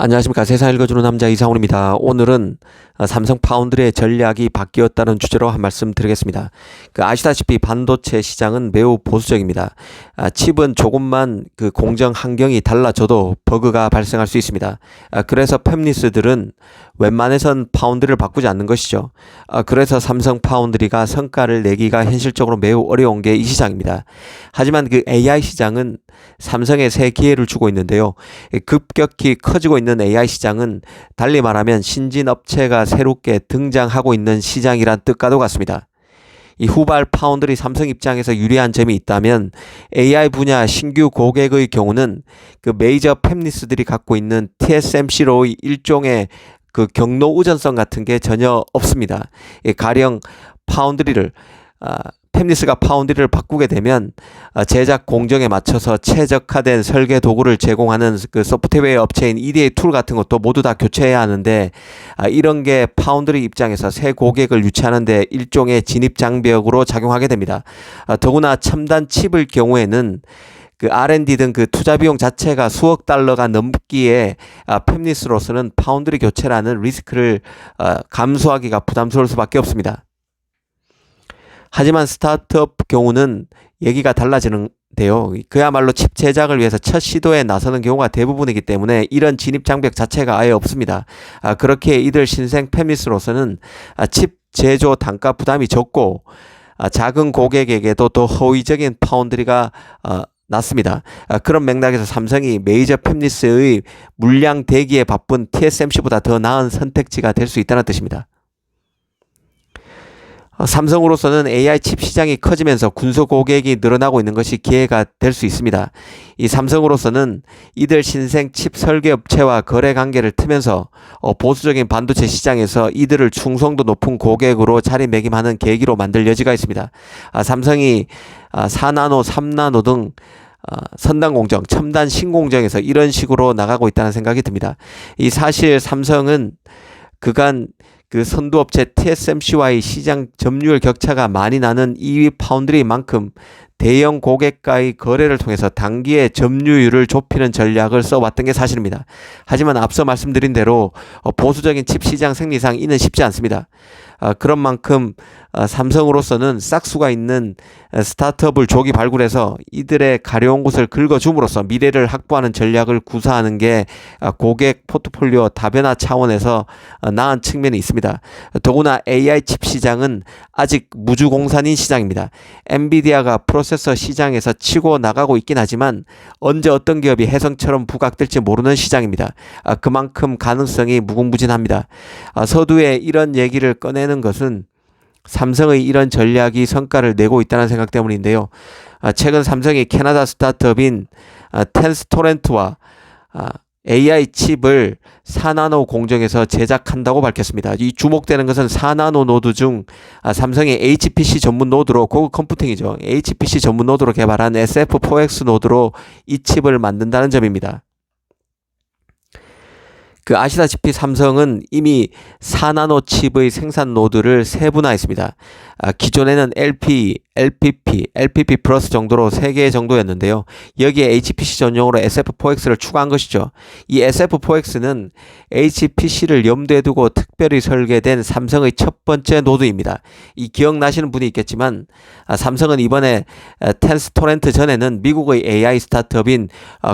안녕하십니까. 세상 읽어주는 남자 이상훈입니다. 오늘은 삼성 파운드리의 전략이 바뀌었다는 주제로 한 말씀 드리겠습니다. 아시다시피 반도체 시장은 매우 보수적입니다. 칩은 조금만 공정 환경이 달라져도 버그가 발생할 수 있습니다. 그래서 팹리스들은 웬만해선 파운드리를 바꾸지 않는 것이죠. 그래서 삼성 파운드리가 성과를 내기가 현실적으로 매우 어려운 게 이 시장입니다. 하지만 AI 시장은 삼성에 새 기회를 주고 있는데요. 급격히 커지고 있는 AI 시장은 달리 말하면 신진 업체가 새롭게 등장하고 있는 시장이란 뜻과도 같습니다. 이 후발 파운드리 삼성 입장에서 유리한 점이 있다면 AI 분야 신규 고객의 경우는 메이저 팹리스들이 갖고 있는 TSMC로의 일종의 경로 우전성 같은 게 전혀 없습니다. 가령 팹리스가 파운드리를 바꾸게 되면 제작 공정에 맞춰서 최적화된 설계 도구를 제공하는 소프트웨어 업체인 EDA 툴 같은 것도 모두 다 교체해야 하는데, 이런 게 파운드리 입장에서 새 고객을 유치하는데 일종의 진입 장벽으로 작용하게 됩니다. 더구나 첨단 칩의 경우에는 R&D 등 투자 비용 자체가 수억 달러가 넘기에 팹리스로서는 파운드리 교체라는 리스크를 감수하기가 부담스러울 수밖에 없습니다. 하지만 스타트업 경우는 얘기가 달라지는데요. 그야말로 칩 제작을 위해서 첫 시도에 나서는 경우가 대부분이기 때문에 이런 진입 장벽 자체가 아예 없습니다. 그렇게 이들 신생 팹리스로서는 칩 제조 단가 부담이 적고 작은 고객에게도 더 호의적인 파운드리가 낮습니다. 그런 맥락에서 삼성이 메이저 팹리스의 물량 대기에 바쁜 TSMC보다 더 나은 선택지가 될 수 있다는 뜻입니다. 삼성으로서는 AI 칩 시장이 커지면서 군소 고객이 늘어나고 있는 것이 기회가 될 수 있습니다. 이 삼성으로서는 이들 신생 칩 설계 업체와 거래 관계를 트면서 보수적인 반도체 시장에서 이들을 충성도 높은 고객으로 자리매김하는 계기로 만들 여지가 있습니다. 삼성이 4나노, 3나노 등 선단 공정, 첨단 신공정에서 이런 식으로 나가고 있다는 생각이 듭니다. 이 사실 삼성은 그간 선두업체 TSMC와의 시장 점유율 격차가 많이 나는 2위 파운드리만큼 대형 고객과의 거래를 통해서 단기에 점유율을 좁히는 전략을 써왔던 게 사실입니다. 하지만 앞서 말씀드린 대로 보수적인 칩 시장 생리상 이는 쉽지 않습니다. 그런 만큼 삼성으로서는 싹수가 있는 스타트업을 조기 발굴해서 이들의 가려운 곳을 긁어줌으로써 미래를 확보하는 전략을 구사하는 게 고객 포트폴리오 다변화 차원에서 나은 측면이 있습니다. 더구나 AI 칩 시장은 아직 무주공산인 시장입니다. 엔비디아가 프로세서 시장에서 치고 나가고 있긴 하지만 언제 어떤 기업이 혜성처럼 부각될지 모르는 시장입니다. 그만큼 가능성이 무궁무진합니다. 서두에 이런 얘기를 꺼내는 것은 삼성의 이런 전략이 성과를 내고 있다는 생각 때문인데요. 최근 삼성이 캐나다 스타트업인 텐스토렌트와 AI 칩을 4나노 공정에서 제작한다고 밝혔습니다. 이 주목되는 것은 4나노 노드 중 삼성의 HPC 전문 노드로, 고급 컴퓨팅이죠. HPC 전문 노드로 개발한 SF4X 노드로 이 칩을 만든다는 점입니다. 아시다시피 삼성은 이미 4나노 칩의 생산 노드를 세분화했습니다. 기존에는 LP, LPP, LPP 플러스 정도로 3개 정도였는데요. 여기에 HPC 전용으로 SF4X를 추가한 것이죠. 이 SF4X는 HPC를 염두에 두고 특별히 설계된 삼성의 첫 번째 노드입니다. 이 기억나시는 분이 있겠지만 삼성은 이번에 텐스토렌트 전에는 미국의 AI 스타트업인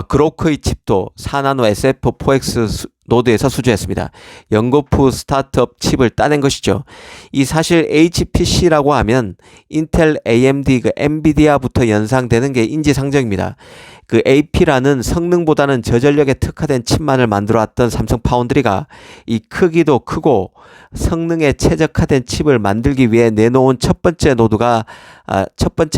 그로크의 칩도 4나노 SF4X 노드에서 수주했습니다. 연거푸 스타트업 칩을 따낸 것이죠. 이 사실 HPC라고 하면 인텔, AMD, 엔비디아부터 연상되는 게 인지상정입니다. AP라는 성능보다는 저전력에 특화된 칩만을 만들어왔던 삼성 파운드리가 이 크기도 크고 성능에 최적화된 칩을 만들기 위해 내놓은 첫 번째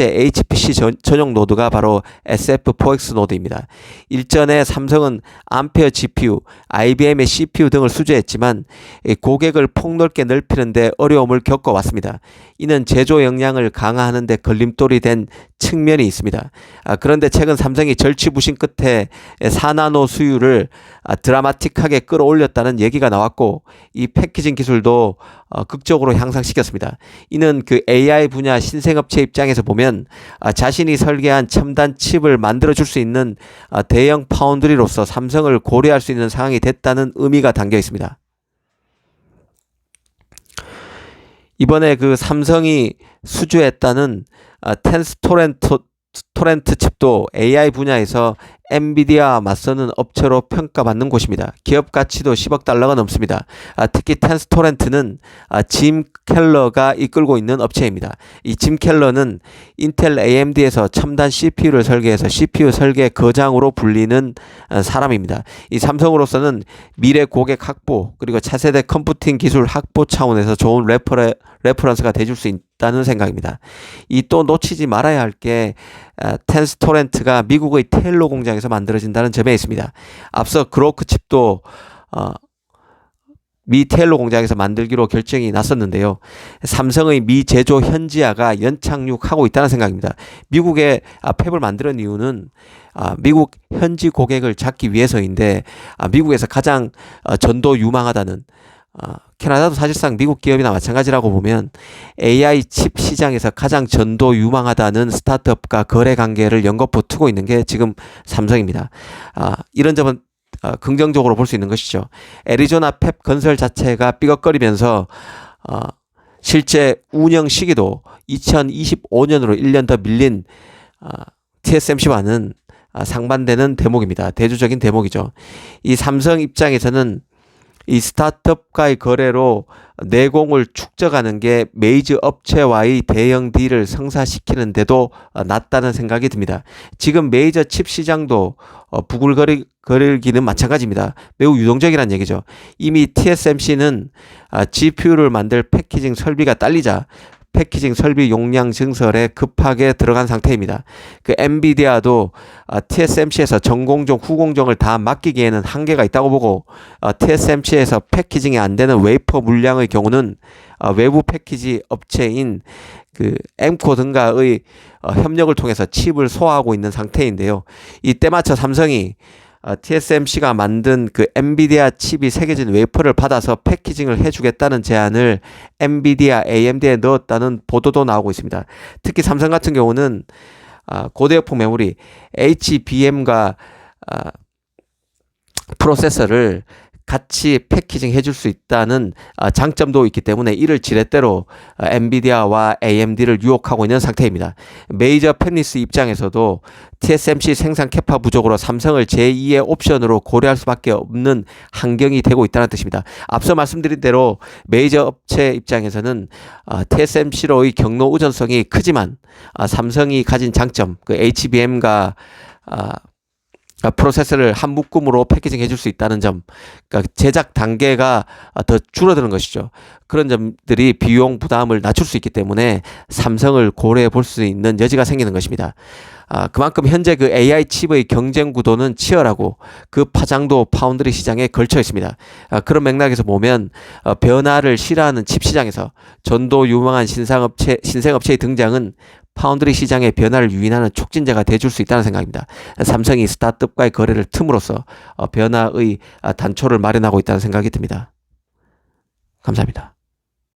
HPC 전용 노드가 바로 SF4X 노드입니다. 일전에 삼성은 암페어 GPU, IBM의 CPU 등을 수주했지만 고객을 폭넓게 넓히는 데 어려움을 겪어왔습니다. 이는 제조 역량을 강화하는 데 걸림돌이 된 측면이 있습니다. 그런데 최근 삼성이 절치부심 끝에 4나노 수율을 드라마틱하게 끌어올렸다는 얘기가 나왔고 이 패키징 기술도 극적으로 향상시켰습니다. 이는 그 AI 분야 신생업체 입장에서 보면 자신이 설계한 첨단 칩을 만들어줄 수 있는 대형 파운드리로서 삼성을 고려할 수 있는 상황이 됐다는 의미가 담겨 있습니다. 이번에 그 삼성이 수주했다는 텐스토렌트 칩도 AI 분야에서 엔비디아와 맞서는 업체로 평가받는 곳입니다. 기업 가치도 10억 달러가 넘습니다. 특히 텐스토렌트는 짐 켈러가 이끌고 있는 업체입니다. 이 짐 켈러는 인텔 AMD에서 첨단 CPU를 설계해서 CPU 설계 거장으로 불리는 사람입니다. 이 삼성으로서는 미래 고객 확보 그리고 차세대 컴퓨팅 기술 확보 차원에서 좋은 레퍼런스가 돼줄 수 있다는 생각입니다. 이 또 놓치지 말아야 할 게 텐스토렌트가 미국의 테일러 공장에서 만들어진다는 점에 있습니다. 앞서 그로크 칩도 미 테일러 공장에서 만들기로 결정이 났었는데요. 삼성의 미 제조 현지화가 연착륙하고 있다는 생각입니다. 미국에 팹을 만드는 이유는 미국 현지 고객을 잡기 위해서인데 미국에서 가장 전도 유망하다는 캐나다도 사실상 미국 기업이나 마찬가지라고 보면 AI 칩 시장에서 가장 전도 유망하다는 스타트업과 거래 관계를 연거푸 두고 있는 게 지금 삼성입니다. 이런 점은 긍정적으로 볼 수 있는 것이죠. 애리조나 팹 건설 자체가 삐걱거리면서 실제 운영 시기도 2025년으로 1년 더 밀린 TSMC와는 상반되는 대목입니다. 대조적인 대목이죠. 이 삼성 입장에서는 이 스타트업과의 거래로 내공을 축적하는 게 메이저 업체와의 대형 딜을 성사시키는데도 낫다는 생각이 듭니다. 지금 메이저 칩 시장도 부글거리기는 마찬가지입니다. 매우 유동적이라는 얘기죠. 이미 TSMC는 GPU를 만들 패키징 설비가 딸리자 패키징 설비 용량 증설에 급하게 들어간 상태입니다. 그 엔비디아도 TSMC에서 전공정, 후공정을 다 맡기기에는 한계가 있다고 보고 TSMC에서 패키징이 안 되는 웨이퍼 물량의 경우는 외부 패키지 업체인 그 엠코 등과의 협력을 통해서 칩을 소화하고 있는 상태인데요. 이때 맞춰 삼성이 TSMC가 만든 그 엔비디아 칩이 새겨진 웨이퍼를 받아서 패키징을 해주겠다는 제안을 엔비디아 AMD에 넣었다는 보도도 나오고 있습니다. 특히 삼성 같은 경우는 고대역폭 메모리 HBM과 프로세서를 같이 패키징 해줄 수 있다는 장점도 있기 때문에 이를 지렛대로 엔비디아와 AMD를 유혹하고 있는 상태입니다. 메이저 팹리스 입장에서도 TSMC 생산 캐파 부족으로 삼성을 제2의 옵션으로 고려할 수밖에 없는 환경이 되고 있다는 뜻입니다. 앞서 말씀드린 대로 메이저 업체 입장에서는 TSMC로의 경로 우전성이 크지만 삼성이 가진 장점, 그 HBM과 프로세서를 한 묶음으로 패키징 해줄 수 있다는 점, 그러니까 제작 단계가 더 줄어드는 것이죠. 그런 점들이 비용 부담을 낮출 수 있기 때문에 삼성을 고려해 볼 수 있는 여지가 생기는 것입니다. 그만큼 현재 그 AI 칩의 경쟁 구도는 치열하고 그 파장도 파운드리 시장에 걸쳐 있습니다. 그런 맥락에서 보면 변화를 싫어하는 칩 시장에서 전도 유망한 신생업체의 등장은 파운드리 시장의 변화를 유인하는 촉진제가 돼줄 수 있다는 생각입니다. 삼성이 스타트업과의 거래를 틈으로써 변화의 단초를 마련하고 있다는 생각이 듭니다. 감사합니다.